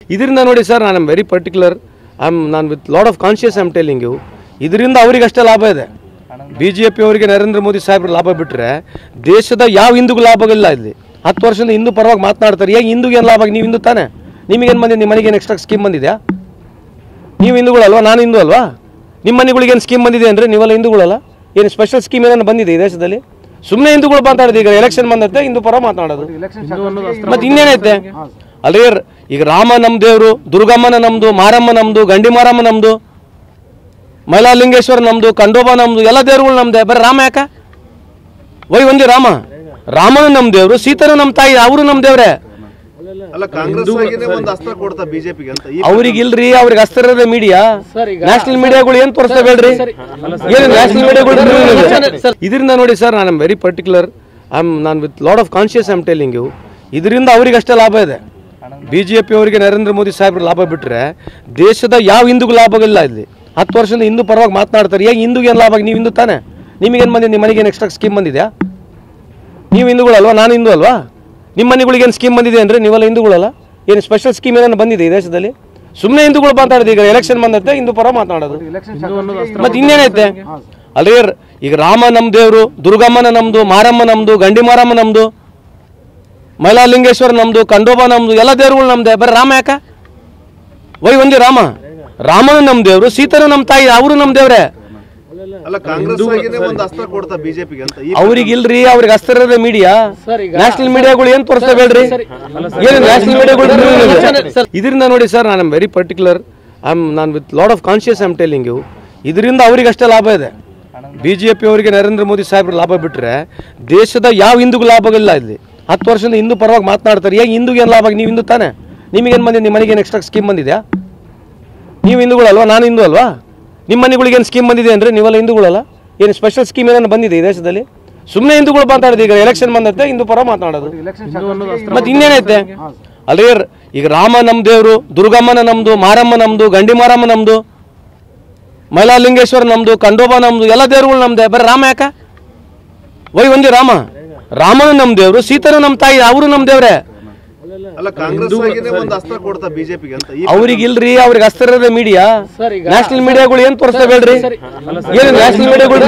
ಇದರಿಂದ ನೋಡಿ ಸರ್, ನಾನು ವೆರಿ ಪರ್ಟಿಕ್ಯುಲರ್. ನಾನು with lot of conscious I'm telling you. ಇದರಿಂದ ಅವರಿಗೆ ಅಷ್ಟೇ ಲಾಭ ಇದೆ. BJP ಅವರಿಗೆ ನರೇಂದ್ರ ಮೋದಿ ಸಾಹೇಬ್ರ ಲಾಭ ಬಿಟ್ಟರೆ ದೇಶದ ಯಾವ ಹಿಂದೂಗೂ ಲಾಭ ಇಲ್ಲ. ಇಲ್ಲಿ 10 ವರ್ಷದಿಂದ ಹಿಂದೂ ಪರವಾಗಿ ಮಾತನಾಡ್ತಾರೆ. ಹೇಗೆ ಹಿಂದೂಗೆ ಏನು ಲಾಭ? ನೀವು ಹಿಂದೂ ತಾನೆ? ನಿಮಗೇನು ಬಂದಿದೆ? ನಿಮ್ಮ ಮನೆಗೆ ಏನು ಎಕ್ಸ್ಟ್ರಾ ಸ್ಕೀಮ್ ಬಂದಿದೆಯಾ? ನೀವು ಹಿಂದೂಗಳಲ್ವಾ? ನಾನು ಹಿಂದೂ ಅಲ್ವಾ? ನಿಮ್ಮ ಮನೆಗಳಿಗೆ ಏನು ಸ್ಕೀಮ್ ಬಂದಿದೆ ಅಂದರೆ ನೀವೆಲ್ಲ ಹಿಂದೂಗಳಲ್ಲ? ಏನು ಸ್ಪೆಷಲ್ ಸ್ಕೀಮ್ ಏನಾದ್ರು ಬಂದಿದೆ ಈ ದೇಶದಲ್ಲಿ? ಸುಮ್ಮನೆ ಹಿಂದೂಗಳು ಮಾತಾಡೋದು. ಈಗ ಎಲೆಕ್ಷನ್ ಬಂದತ್ತೆ ಹಿಂದೂ ಪರ ಮಾತನಾಡೋದು. ಮತ್ತೆ ಇನ್ನೇನೈತೆ ಅಲ್ಲೇ? ಈಗ ರಾಮ ನಮ್ಮ ದೇವರು, ದುರ್ಗಮ್ಮನ ನಮ್ಮದು, ಮಾರಮ್ಮ ನಮ್ಮದು, ಗಂಡಿ ಮಾರಮ್ಮ ನಮ್ಮದು, ಮೈಲಾಲಿಂಗೇಶ್ವರ ನಮ್ಮದು, ಖಂಡೋಬಾ ನಮ್ಮದು, ಎಲ್ಲ ದೇವರುಗಳು ನಮ್ಮದೇ. ಬರೀ ರಾಮ ಯಾಕ? ವೈ ಒಂದೇ ರಾಮ. ರಾಮನು ನಮ್ಮ ದೇವರು, ಸೀತನು ನಮ್ಮ ತಾಯಿ, ಅವರು ನಮ್ಮ ದೇವ್ರೆ. ಅವ್ರಿಗೆ ಇಲ್ರಿ, ಅವ್ರಿಗೆ ಅಸ್ತ್ರ ಇರೋದೇ ಮೀಡಿಯಾ. ನ್ಯಾಷನಲ್ ಮೀಡಿಯಾಗಳು ಏನ್ ತೋರಿಸ್ತಾ ಹೇಳ್ರಿ? ಏನು ನ್ಯಾಷನಲ್ ಮೀಡಿಯಾಗಳು? ಇದರಿಂದ ನೋಡಿ ಸರ್, ನಾನು ವೆರಿ ಪರ್ಟಿಕ್ಯುಲರ್. ನಾನು with lot of conscious I'm telling you. ಇದರಿಂದ ಅವರಿಗೆ ಅಷ್ಟೇ ಲಾಭ ಇದೆ. BJP ಅವರಿಗೆ ನರೇಂದ್ರ ಮೋದಿ ಸಾಹೇಬ್ರ ಲಾಭ ಬಿಟ್ಟರೆ ದೇಶದ ಯಾವ ಹಿಂದೂಗೂ ಲಾಭ ಇಲ್ಲ. ಇಲ್ಲಿ 10 ವರ್ಷದಿಂದ ಹಿಂದೂ ಪರವಾಗಿ ಮಾತನಾಡ್ತಾರೆ. ಹೇಗೆ ಹಿಂದೂಗೆ ಏನು ಲಾಭ? ನೀವು ಹಿಂದೂ ತಾನೆ? ನಿಮಗೇನು ಬಂದಿದೆ? ನಿಮ್ಮ ಮನೆಗೆ ಏನು ಎಕ್ಸ್ಟ್ರಾ ಸ್ಕೀಮ್ ಬಂದಿದೆಯಾ? ನೀವು ಹಿಂದೂಗಳಲ್ವಾ? ನಾನು ಹಿಂದೂ ಅಲ್ವಾ? ನಿಮ್ಮ ಮನೆಗಳಿಗೆ ಏನು ಸ್ಕೀಮ್ ಬಂದಿದೆ ಅಂದರೆ ನೀವೆಲ್ಲ ಹಿಂದೂಗಳಲ್ಲ? ಏನು ಸ್ಪೆಷಲ್ ಸ್ಕೀಮ್ ಏನಾದ್ರು ಬಂದಿದೆ ಈ ದೇಶದಲ್ಲಿ? ಸುಮ್ಮನೆ ಹಿಂದೂಗಳು ಮಾತಾಡೋದು. ಈಗ ಎಲೆಕ್ಷನ್ ಬಂದತ್ತೆ ಹಿಂದೂ ಪರ ಮಾತನಾಡೋದು. ಮತ್ತೆ ಇನ್ನೇನೈತೆ ಅಲ್ಲೇ? ಈಗ ರಾಮ ನಮ್ಮ ದೇವರು, ದುರ್ಗಮ್ಮನ ನಮ್ಮದು, ಮಾರಮ್ಮ ನಮ್ಮದು, ಗಂಡಿ ಮಾರಮ್ಮ ನಮ್ಮದು, ಮೈಲಾಲಿಂಗೇಶ್ವರ ನಮ್ಮದು, ಖಂಡೋಬಾ ನಮ್ಮದು, ಎಲ್ಲ ದೇವರುಗಳು ನಮ್ಮದೇ. ಬರೀ ರಾಮ ಯಾಕ? ವೈ ಒಂದೇ ರಾಮ. ರಾಮನು ನಮ್ಮ ದೇವರು, ಸೀತನು ನಮ್ಮ ತಾಯಿ, ಅವರು ನಮ್ಮ ದೇವ್ರೆ. ಅವ್ರಿಗೆ ಇಲ್ರಿ, ಅವ್ರಿಗೆ ಅಸ್ತ್ರ ಇರೋದೇ ಮೀಡಿಯಾ. ನ್ಯಾಷನಲ್ ಮೀಡಿಯಾಗಳು ಏನ್ ತೋರಿಸ್ತಾ ಹೇಳ್ರಿ? ಏನು ನ್ಯಾಷನಲ್ ಮೀಡಿಯಾಗಳು? ಇದರಿಂದ ನೋಡಿ ಸರ್, ನಾನು ವೆರಿ ಪರ್ಟಿಕ್ಯುಲರ್. ನಾನು with lot of conscious I'm telling you. ಇದರಿಂದ ಅವರಿಗೆ ಅಷ್ಟೇ ಲಾಭ ಇದೆ. BJP ಅವರಿಗೆ ನರೇಂದ್ರ ಮೋದಿ ಸಾಹೇಬ್ರ ಲಾಭ ಬಿಟ್ಟರೆ ದೇಶದ ಯಾವ ಹಿಂದೂಗೂ ಲಾಭ ಇಲ್ಲ. ಇಲ್ಲಿ 10 ವರ್ಷದಿಂದ ಹಿಂದೂ ಪರವಾಗಿ ಮಾತನಾಡ್ತಾರೆ. ಹೇಗೆ ಹಿಂದೂಗೆ ಏನು ಲಾಭ? ನೀವು ಹಿಂದೂ ತಾನೆ? ನಿಮಗೇನು ಬಂದಿದೆ? ನಿಮ್ಮ ಮನೆಗೆ ಏನು ಎಕ್ಸ್ಟ್ರಾ ಸ್ಕೀಮ್ ಬಂದಿದೆಯಾ? ನೀವು ಹಿಂದೂಗಳಲ್ವಾ? ನಾನು ಹಿಂದೂ ಅಲ್ವಾ? ನಿಮ್ಮ ಮನೆಗಳಿಗೆ ಏನು ಸ್ಕೀಮ್ ಬಂದಿದೆ ಅಂದರೆ ನೀವೆಲ್ಲ ಹಿಂದೂಗಳಲ್ಲ? ಏನು ಸ್ಪೆಷಲ್ ಸ್ಕೀಮ್ ಏನಾದ್ರು ಬಂದಿದೆ ಈ ದೇಶದಲ್ಲಿ? ಸುಮ್ಮನೆ ಹಿಂದೂಗಳು ಮಾತಾಡೋದು. ಈಗ ಎಲೆಕ್ಷನ್ ಬಂದತ್ತೆ ಹಿಂದೂ ಪರ ಮಾತನಾಡೋದು. ಮತ್ತೆ ಇನ್ನೇನೈತೆ ಅಲ್ಲೇ? ಈಗ ರಾಮ ನಮ್ಮ ದೇವರು, ದುರ್ಗಮ್ಮನ ನಮ್ಮದು, ಮಾರಮ್ಮ ನಮ್ಮದು, ಗಂಡಿ ಮಾರಮ್ಮ ನಮ್ಮದು, ಮೈಲಾಲಿಂಗೇಶ್ವರ ನಮ್ಮದು, ಖಂಡೋಬಾ ನಮ್ಮದು, ಎಲ್ಲ ದೇವರುಗಳು ನಮ್ಮದೇ. ಬರೀ ರಾಮ ಯಾಕ? ವೈ ಒಂದೇ ರಾಮ. ರಾಮನು ನಮ್ಮ ದೇವರು, ಸೀತನು ನಮ್ಮ ತಾಯಿ, ಅವರು ನಮ್ಮ ದೇವ್ರೆ. ಅವ್ರಿಗೆ ಇಲ್ರಿ, ಅವ್ರಿಗೆ ಅಸ್ತ್ರ ಇರೋದೇ ಮೀಡಿಯಾ. ನ್ಯಾಷನಲ್ ಮೀಡಿಯಾಗಳು ಏನ್ ತೋರಿಸ್ತಾ ಹೇಳ್ರಿ? ಏನು ನ್ಯಾಷನಲ್ ಮೀಡಿಯಾಗಳು?